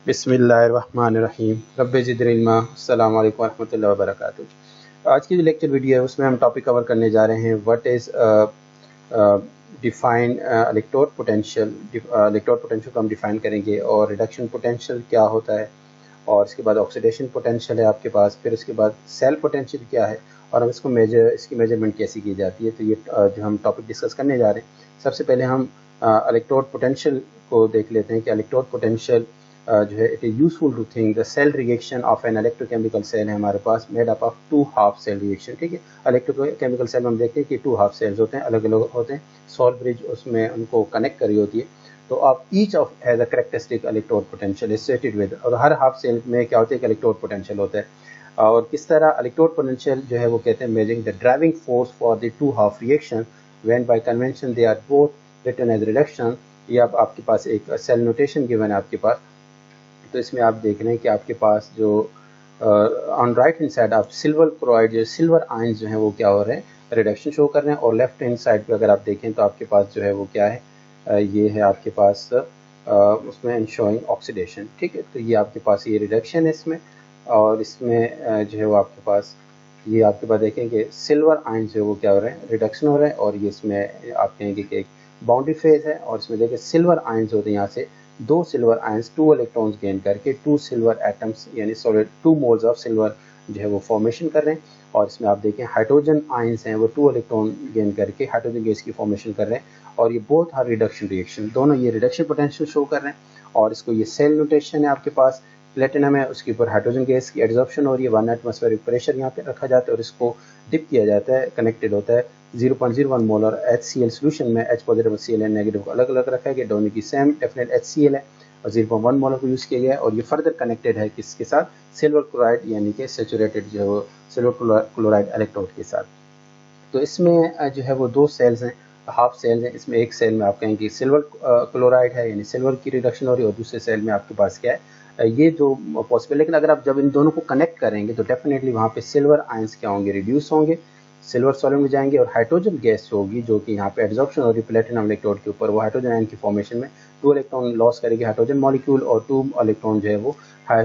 बिस्मिल्लाहिर्रहमानिर्रहीम रब्बि ज़िदनी इल्मा। अस्सलामु अलैकुम वरहमतुल्लाहि वबरकातुहू। आज की जो लेक्चर वीडियो है उसमें हम टॉपिक कवर करने जा रहे हैं what is define electrode potential. Electrode potential को हम डिफ़ाइन करेंगे और रिडक्शन पोटेंशियल क्या होता है, और इसके बाद ऑक्सीडेशन पोटेंशियल है आपके पास, फिर उसके बाद सेल पोटेंशियल क्या है और हम इसको इसकी मेजरमेंट कैसी की जाती है। तो ये जो हम टॉपिक डिस्कस करने जा रहे हैं, सबसे पहले हम इलेक्ट्रोड पोटेंशियल को देख लेते हैं कि इलेक्ट्रोड पोटेंशियल जो है it is useful to think the cell reaction of an electrochemical cell है हमारे पास made up of two half cell reaction. ठीक है, इलेक्ट्रोकेमिकल सेल में हम देखते हैं कि टू हाफ सेल्स होते हैं, अलग अलग होते हैं, सॉल्ट ब्रिज उसमें उनको कनेक्ट करी होती है। तो अब each of has a characteristic electrode potential associated with, और हर हाफ सेल में क्या होता है कि इलेक्ट्रोड पोटेंशियल होता है। और किस तरह इलेक्ट्रोड पोटेंशियल जो है वो कहते हैं measuring the driving force for the two half reaction when by convention they are both written as reduction. ये अब आपके पास एक सेल नोटेशन गिवन है आपके पास। तो इसमें आप देख रहे हैं कि आपके पास जो ऑन राइट हैंड साइड आप सिल्वर क्लोराइड जो सिल्वर आयंस जो है वो क्या हो रहे हैं, रिडक्शन शो कर रहे हैं, और लेफ्ट हैंड साइड पे अगर आप देखें तो आपके पास जो है वो क्या है, ये है आपके पास उसमें शोइंग ऑक्सीडेशन। ठीक है, तो ये आपके पास ये रिडक्शन है इसमें, और इसमें जो है वो आपके पास ये आपके पास देखें कि सिल्वर आयंस जो है वो क्या हो रहे हैं, रिडक्शन हो रहा है, और ये इसमें आप कहेंगे कि एक बाउंड्री फेज है, और इसमें देखिए सिल्वर आयंस होते हैं, यहाँ से दो सिल्वर आयंस 2 इलेक्ट्रॉन्स गेन करके 2 सिल्वर एटम्स यानी सॉलिड 2 मोल्स ऑफ सिल्वर जो है वो फॉर्मेशन कर रहे हैं। और इसमें आप देखें हाइड्रोजन आयंस हैं वो 2 इलेक्ट्रॉन गेन करके हाइड्रोजन गैस की फॉर्मेशन कर रहे हैं, और ये बोथ आर रिडक्शन रिएक्शन, दोनों ये रिडक्शन पोटेंशियल शो कर रहे हैं। और इसको ये सेल नोटेशन है आपके पास, प्लेटिनम है उसके ऊपर हाइड्रोजन गैस की एब्जॉर्प्शन हो रही है, 1 एटमॉस्फेरिक प्रेशर यहाँ पे रखा जाता है, और इसको डिप किया जाता है, कनेक्टेड होता है 0.01 मोलर HCl सोल्यूशन में। H पॉजिटिव और Cl नेगेटिव को अलग अलग रखा है कि दोनों की सेम डेफिनेट HCl है, और 0.1 मोलर को यूज़ किया गया है, और ये फर्दर कनेक्टेड है किसके साथ, सिल्वर क्लोराइड यानी कि सेचुरेटेड जो सिल्वर क्लोराइड इलेक्ट्रोड के साथ। तो इसमें जो है वो दो सेल्स हैं, हाफ सेल्स हैं। इसमें एक सेल में आप कहेंगे सिल्वर क्लोराइड है यानी सिल्वर की रिडक्शन हो रही है, और दूसरे सेल में आपके पास क्या है, ये जो पॉसिबल। लेकिन अगर आप जब इन दोनों को कनेक्ट करेंगे तो डेफिनेटली वहाँ पे सिल्वर आयंस क्या होंगे, रिड्यूस होंगे, सिल्वर सॉलिड में जाएंगे, और हाइड्रोजन गैस होगी जो कि यहाँ पे एब्जॉर्प्शन हो रही है प्लेटिनम इलेक्ट्रोड के ऊपर, वो हाइड्रोजन आयन की फॉर्मेशन में 2 इलेक्ट्रॉन लॉस करेगी हाइड्रोजन मॉलिक्यूल, और 2 इलेक्ट्रॉन जो है वो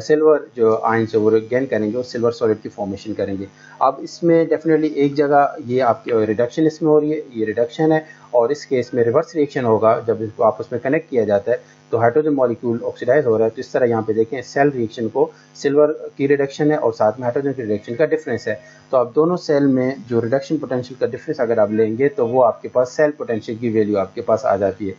सिल्वर जो आयन से वो गेन करेंगे और सिल्वर सॉलिड की फॉर्मेशन करेंगे। अब इसमें डेफिनेटली एक जगह ये आपकी रिडक्शन इसमें हो रही है, ये रिडक्शन है, और इस केस में रिवर्स रिएक्शन होगा जब इसको आपस में कनेक्ट किया जाता है तो हाइड्रोजन मॉलिक्यूल ऑक्सीडाइज हो रहा है। तो इस तरह यहाँ पे देखें सेल रिएक्शन को सिल्वर की रिडक्शन है और साथ में हाइड्रोजन की रिडक्शन का डिफरेंस है। तो अब दोनों सेल में जो रिडक्शन पोटेंशियल का डिफरेंस अगर आप लेंगे तो वो आपके पास सेल पोटेंशियल की वैल्यू आपके पास आ जाती है।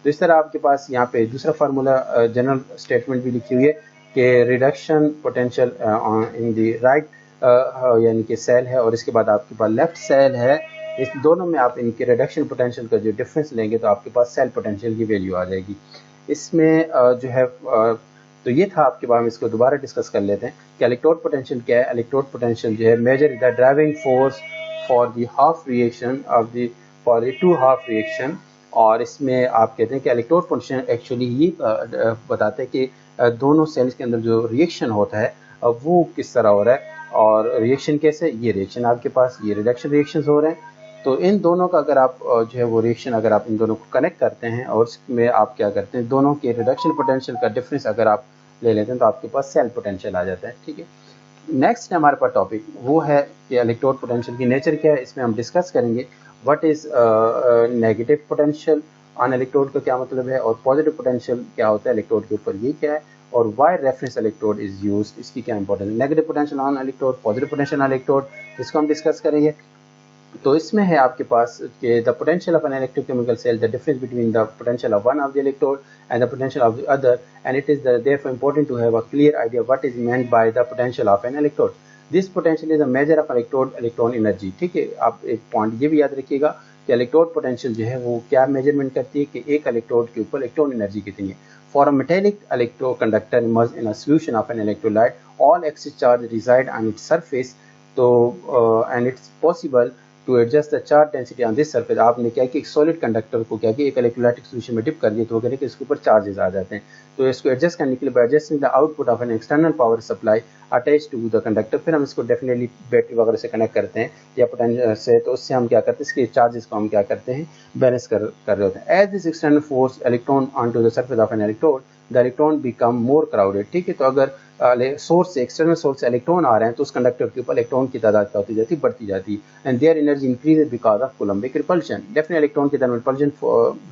तो इस तरह आपके पास यहाँ पे दूसरा फार्मूला जनरल स्टेटमेंट भी लिखी हुई है कि reduction potential in the right यानी कि सेल है, और इसके बाद आपके पास लेफ्ट सेल है, इस दोनों में आप इनके रिडक्शन पोटेंशियल का जो डिफरेंस लेंगे तो आपके पास सेल पोटेंशियल की वैल्यू आ जाएगी। इसमें जो है तो ये था आपके बारे में, इसको दोबारा डिस्कस कर लेते हैं कि इलेक्ट्रोड पोटेंशियल क्या है। इलेक्ट्रोड पोटेंशियल जो है measure the driving force for the half reaction of the for the two half reaction. और इसमें आप कहते हैं कि इलेक्ट्रोड पोटेंशियल एक्चुअली ये बताते हैं कि दोनों सेल्स के अंदर जो रिएक्शन होता है वो किस तरह हो रहा है, और रिएक्शन कैसे, ये रिएक्शन आपके पास ये रिडक्शन रिएक्शंस हो रहे हैं। तो इन दोनों का अगर आप जो है वो रिएक्शन अगर आप इन दोनों को कनेक्ट करते हैं और इसमें आप क्या करते हैं, दोनों के रिडक्शन पोटेंशियल का डिफरेंस अगर आप ले लेते हैं तो आपके पास सेल पोटेंशियल आ जाता है। ठीक है, नेक्स्ट हमारे पास टॉपिक वो है कि इलेक्ट्रोड पोटेंशियल की नेचर क्या है। इसमें हम डिस्कस करेंगे what is negative potential on electrode का क्या मतलब है, और पॉजिटिव पोटेंशियल क्या होता है इलेक्ट्रोड के ऊपर ये क्या है, और why reference electrode is used, इसकी क्या इंपॉर्टेंस है। Negative potential on electrode, positive potential on electrode, इसको हम डिस्कस करेंगे। तो इसमें है आपके पास कि the potential of an electrochemical cell, the difference between the potential of one of the electrode and the potential of the other, and it is therefore important to have a clear idea what is meant by the potential of an electrode. This potential is a measure of electrode electron energy. ठीक है, आप एक point ये भी याद रखिएगा कि electrode potential जो है वो क्या मेजरमेंट करती है कि एक इलेक्ट्रोड के ऊपर इलेक्ट्रॉन एनर्जी कितनी है। For a metallic electroconductor immersed in a solution of an electrolyte, all excess charge reside on its surface, तो and it's possible to adjust the charge density on this surface, आपने क्या कि एक solid conductor को क्या कि एक electrolytic solution में डिप कर दिया, तो वो कह रहे हैं कि इसके ऊपर चार्जेस आ जाते हैं। तो इसको एडजस्ट करने के लिए by adjusting the output of an external power supply attach to the conductor, फिर हम इसको डेफिनेटली बैटरी वगैरह से कनेक्ट करते हैं या पोटेंशियल से, तो उससे हम क्या करते हैं, इसके चार्जेस को हम क्या करते हैं, बैलेंस कर रहे होते हैं। As this external force electron on to the surface of an electrode, the electron become more crowded, ठीक है। तो अगर सोर्स से, एक्सटर्नल सोर्स से इलेक्ट्रॉन आ रहे हैं तो उस कंडक्टर के ऊपर इलेक्ट्रॉन की तादाद क्या होती जाती है, बढ़ती जाती है। And their energy increases because of Coulombic repulsion, definitely electron की तरफ रिपल्शन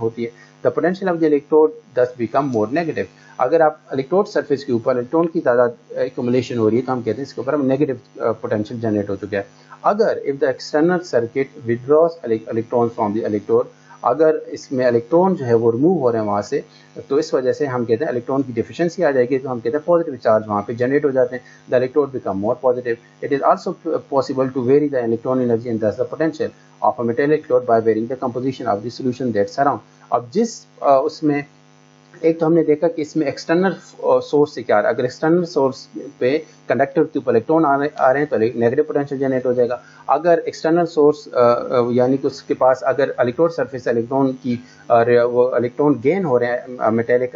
होती है। The potential of the electrode दस बिकम मोर नेगेटिव, अगर आप इलेक्ट्रोड सरफेस के ऊपर इलेक्ट्रॉन की तादाद एक्यूमुलेशन हो रही है तो हम कहते हैं इसके ऊपर हम नेगेटिव पोटेंशियल जनरेट हो चुका है। अगर if the external circuit withdraws electron from the electrode, अगर इसमें इलेक्ट्रॉन जो है वो रिमूव हो रहे हैं वहाँ से, तो इस वजह से हम कहते हैं इलेक्ट्रॉन की डिफिशिएंसी आ जाएगी, तो हम कहते हैं पॉजिटिव चार्ज वहाँ पे जनरेट हो जाते हैं, the electrode become more positive. It is also possible to vary the electron energy and thus the potential of a metallic electrode by varying the composition of the solution that's around. अब जिस उसमें एक तो हमने देखा कि इसमें external source से क्या आ रहा है, अगर एक्सटर्नल सोर्स पे कंडक्टर के ऊपर इलेक्ट्रॉन आ रहे हैं तो नेगेटिव पोटेंशियल जनरेट हो जाएगा। अगर एक्सटर्नल सोर्स यानी कि उसके पास अगर इलेक्ट्रोड सरफेस इलेक्ट्रॉन की वो इलेक्ट्रॉन गेन हो रहे हैं मेटेलिक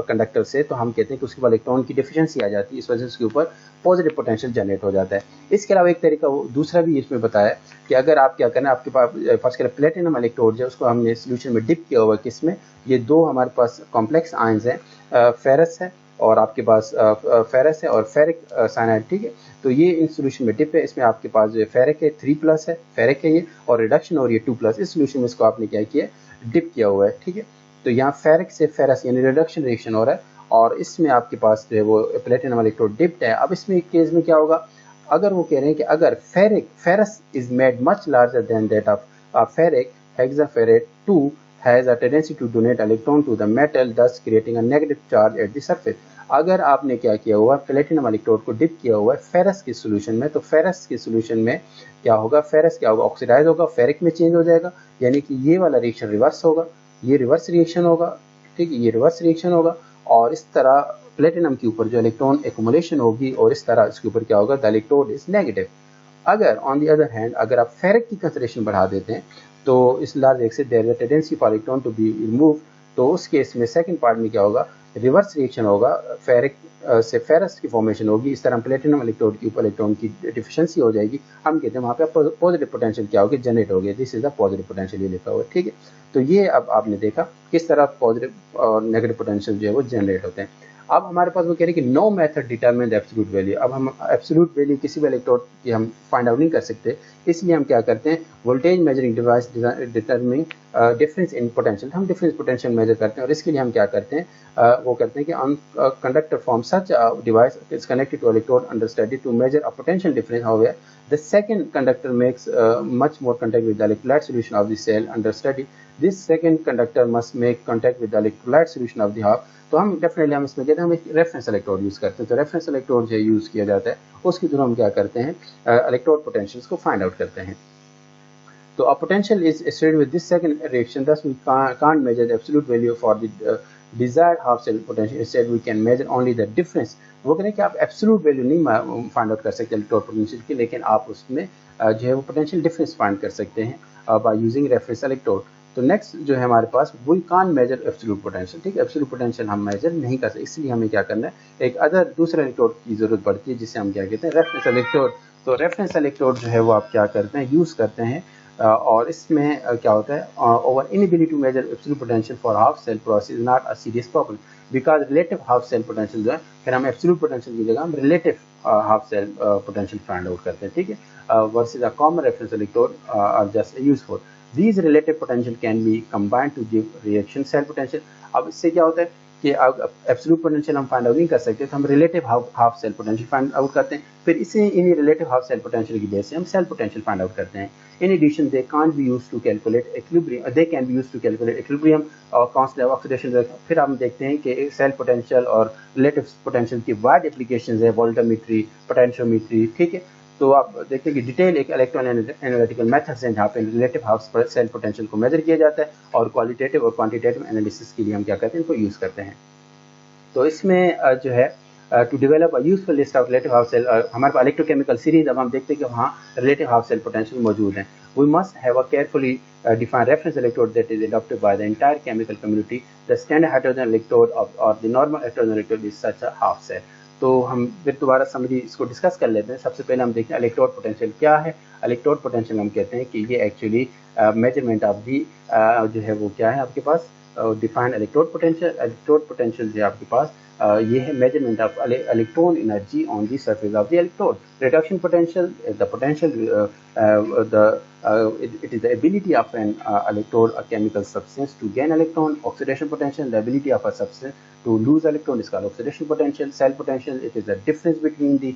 कंडक्टर से, तो हम कहते हैं कि उसके पास इलेक्ट्रॉन की डिफिशिएंसी आ जाती है, इस वजह से उसके ऊपर पॉजिटिव पोटेंशियल जनरेट हो जाता है। इसके अलावा एक तरीका दूसरा भी इसमें बताया कि अगर आप क्या करना, आपके पास फर्स्ट कर प्लेटिनम इलेक्ट्रोड है, उसको हमने सोल्यूशन में डिप किया हुआ है, किसमें, ये दो हमारे पास कॉम्प्लेक्स आयंस हैं, फेरस है और आपके पास फेरस है और फेरिक साइनाइड, ठीक है। तो ये इन सोल्यूशन में डिप है, इसमें आपके पास जो फेरिक है 3+ है, फेरिक है ये, और रिडक्शन और ये 2+, इस सोल्यूशन में इसको आपने क्या किया, डिप किया हुआ है, ठीक है। तो यहाँ फेरिक से फेरस यानी रिडक्शन रिएक्शन हो रहा है और इसमें आपके पास जो है वो प्लेटिनम इलेक्ट्रोड डिप्ड है। अब इसमें एक केस में क्या होगा, अगर वो कह रहे हैं कि अगर ferrous is made much larger than that of ferric, hexaferrate 2 has a tendency to donate electron to the metal, thus creating a negative charge at the surface। अगर आपने क्या किया हुआ, प्लेटिनम इलेक्ट्रोड को डिप किया हुआ है फेरस के सोल्यूशन में, तो फेरस के सोल्यूशन में क्या होगा, फेरस क्या होगा, ऑक्सीडाइज होगा, फेरिक में चेंज हो जाएगा, यानी कि ये वाला रिएक्शन रिवर्स होगा, ये रिवर्स रिएक्शन होगा, ठीक है, ये रिवर्स रिएक्शन होगा, और इस तरह प्लेटिनम के ऊपर जो इलेक्ट्रॉन एक्यूमुलेशन होगी और इस तरह इसके ऊपर क्या होगा, द इलेक्ट्रोड इज नेगेटिव। अगर ऑन दी अदर हैंड अगर आप फेरिक की कंसंट्रेशन बढ़ा देते हैं तो इस large axis there is a tendency for electron to be remove, तो उस केस में सेकंड पार्ट में क्या होगा, रिवर्स रिएक्शन होगा, फेरिक से फेरस की फॉर्मेशन होगी, इस तरह प्लेटिनम इलेक्ट्रोड के ऊपर इलेक्ट्रॉन की डिफिशिएंसी हो जाएगी, हम कहते हैं वहाँ पे पॉजिटिव पोटेंशियल क्या होगी, जनरेट होगी, this is the positive potential, ये लिखा हुआ है, ठीक है। तो ये अब आपने देखा किस तरह पॉजिटिव और नेगेटिव पोटेंशियल जो है वो जनरेट होते हैं। अब हमारे पास वो कह रहे हैं कि no method determine the absolute value, अब हम एब्सोल्यूट वैल्यू किसी भी इलेक्ट्रोड की हम फाइंड आउट नहीं कर सकते, इसलिए हम क्या करते हैं, voltage measuring device determining difference in potential, हम डिफरेंस पोटेंशियल मेजर करते हैं और इसके लिए हम क्या करते हैं, वो करते हैं कि on conductor form such device is connected to electrode under study to measure a potential difference, however the second conductor makes much more contact with the electrolyte solution of the cell under study, this second conductor must make contact with the electrolyte solution of the half। तो हम definitely हम इसमें कहते हैं हम एक reference electrode use करते हैं, तो रेफरेंस इलेक्ट्रोड जो यूज किया जाता है उसके थ्रू हम क्या करते हैं, इलेक्ट्रोड पोटेंशियल्स को फाइंड आउट करते हैं। तो a potential is associated with this second reaction, thus we can't measure the absolute value for the desired half cell potential, instead we can measure only the difference। वो कह रहे हैं कि आप एब्सोल्यूट वैल्यू नहीं फाइंड आउट कर सकते electrode potential की, लेकिन आप उसमें जो है वो पोटेंशियल डिफरेंस फाइंड कर सकते हैं बाय यूजिंग रेफरेंस इलेक्ट्रोड। तो नेक्स्ट जो है हमारे पास, we can't measure absolute potential, ठीक है, एब्सोल्यूट पोटेंशियल हम मेजर नहीं कर सकते, इसलिए हमें क्या करना है, एक अदर दूसरा इलेक्ट्रोड की जरूरत पड़ती है जिसे हम क्या कहते हैं, रेफरेंस इलेक्ट्रोड। तो रेफरेंस इलेक्ट्रोड जो है वो आप क्या करते हैं, यूज करते हैं, और इसमें क्या होता है, over inability to measure absolute potential for half cell process is not a serious problem, because relative half cell potential जो है, फिर हम एब्सोल्यूट पोटेंशियल की जगह हम relative half cell potential find out करते हैं, ठीक है, versus a common reference electrode are just useful. These relative potential can be combined to give reaction cell potential। अब इससे क्या होता है कि एब्सोल्यूट पोटेंशियल हम फाइंड आउट नहीं कर सकते, तो हम relative half cell potential find out करते हैं, फिर इसे इन्हीं रिलेटिव हाफ सेल पोटेंशियल की बेस से हम सेल पोटेंशियल फाइंड आउट करते हैं। In addition they can't be used to calculate equilibrium, they can be used to calculate equilibrium और कांस्टेंट ऑक्सीडेशन। फिर हम देखते हैं कि सेल पोटेंशियल और रिलेटिव पोटेंशियल की वाइड एप्लीकेशंस है, वोल्टामीट्री, पोटेंशियोमीट्री, ठीक है। तो आप देखते हैं कि डिटेल एक इलेक्ट्रॉन एनालिटिकल मेथड्स हैं जहाँ पे रिलेटिव हाफ सेल पोटेंशियल को मेजर किया जाता है, और क्वालिटेटिव और क्वांटिटेटिव एनालिसिस के लिए हम क्या करते हैं, इनको यूज़ करते हैं। तो इसमें जो है to develop a useful list of relative half cell, हमारे पास इलेक्ट्रोकेमिकल सीरीज, अब हम देखते हैं कि वहाँ रिलेटिव हाफ सेल पोटेंशियल मौजूद हैं, we must have a carefully defined reference electrode that is adopted by the entire chemical community. The standard hydrogen electrode or the normal hydrogen electrode is such a half cell. तो हम फिर दोबारा summary इसको discuss कर लेते हैं। सबसे पहले हम देखते हैं इलेक्ट्रोड पोटेंशियल क्या है। इलेक्ट्रोड पोटेंशियल हम कहते हैं कि ये एक्चुअली मेजरमेंट ऑफ दी जो है वो क्या है आपके पास defined electrode potential. Electrode potential जो है आपके पास ये है measurement of electron energy on the surface of the electrode. Reduction potential the potential it is the ability of an electrode, a chemical substance, to gain electron. Oxidation potential, the ability of a substance to lose electron, is called oxidation potential. Cell potential, it is the difference between the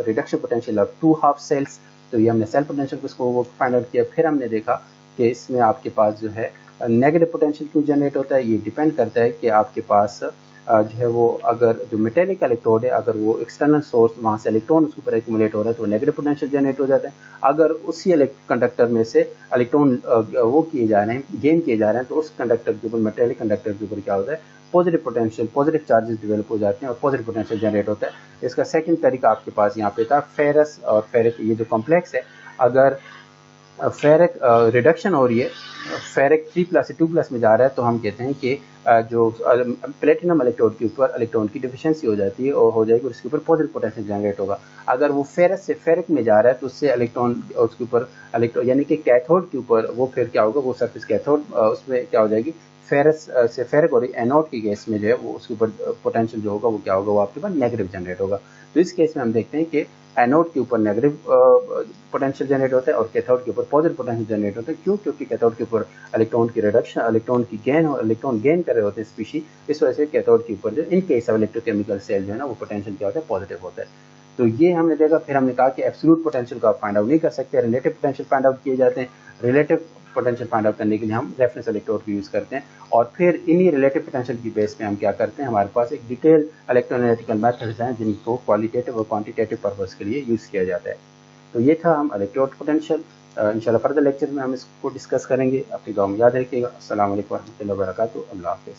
reduction potential of two half cells. तो ये हमने cell potential को find out किया। फिर हमने देखा कि इसमें आपके पास जो है नेगेटिव पोटेंशियल क्यों जनरेट होता है। ये डिपेंड करता है कि आपके पास जो है वो अगर जो मेटेलिक इलेक्ट्रोड है अगर वो एक्सटर्नल सोर्स वहाँ से इलेक्ट्रॉन उसके ऊपर एक्यूमुलेट हो रहा है तो नेगेटिव पोटेंशियल जनरेट हो जाता है। अगर उसी कंडक्टर में से इलेक्ट्रॉन वो किए जा रहे हैं गेन किए जा रहे हैं तो उस कंडक्टर के ऊपर मेटेलिक कंडक्टर के ऊपर क्या होता है positive potential positive charges develop हो जाते हैं और पॉजिटिव पोटेंशियल जनरेट होता है। इसका सेकंड तरीका आपके पास यहाँ पे था फेरस और फेरिक ये जो कॉम्प्लेक्स है अगर फेरिक रिडक्शन हो रही है फेरिक 3+ से 2+ में जा रहा है तो हम कहते हैं कि जो प्लेटिनम इलेक्ट्रोड के ऊपर इलेक्ट्रॉन की डिफिशिएंसी हो जाती है और हो जाएगी और इसके ऊपर पॉजिटिव पोटेंशियल जनरेट होगा। अगर वो फेरस से फेरिक में जा रहा है तो उससे इलेक्ट्रॉन उसके ऊपर इलेक्ट्रॉन यानी कि कैथोड के ऊपर वो फिर क्या होगा वो सरफेस कैथोड उसमें क्या हो जाएगी फेरस से फेरिक और एनोड की केस में जो है वो उसके ऊपर पोटेंशियल जो होगा वो क्या होगा वो आपके पास नेगेटिव जनरेट होगा। तो इस केस में हम देखते हैं कि एनोड के ऊपर नेगेटिव पोटेंशियल जनरेट होता है और कैथोड के ऊपर पॉजिटिव पोटेंशियल जनरेट होता है। क्यों? क्योंकि कैथोड के ऊपर इलेक्ट्रॉन की रिडक्शन इलेक्ट्रॉन की गेन और इलेक्ट्रॉन गेन कर रहे होते हैं स्पीशी। इस वजह से कैथोड के ऊपर जो in case of electrochemical cell जो है ना वो पोटेंशियल क्या होता है पॉजिटिव होता है। तो ये हमने देखा। फिर हमने कहा कि एब्सोल्यूट पोटेंशियल को आप फाइंड आउट नहीं कर सकते, रिलेटिव पोटेंशियल फाइंड आउट किए जाते हैं। रिलेटिव पोटेंशियल फाइंड आउट करने के लिए हम रेफरेंस इलेक्ट्रोड को यूज़ करते हैं और फिर इन्हीं रिलेटिव पोटेंशियल की बेस पे हम क्या करते हैं हमारे पास एक डिटेल इलेक्ट्रोएनालिटिकल मेथड्स हैं जिनको क्वालिटेटिव और क्वांटिटेटिव पर्पस के लिए यूज़ किया जाता है। तो ये था हम इलेक्ट्रोड पोटेंशियल। इंशाल्लाह फर्दर लेक्चर में हम इसको डिस्कस करेंगे। अपनी दुआ में याद रखिएगा। अस्सलाम वालेकुम व रहमतुल्लाहि व बरकातहू। अल्लाह हाफ़िज़।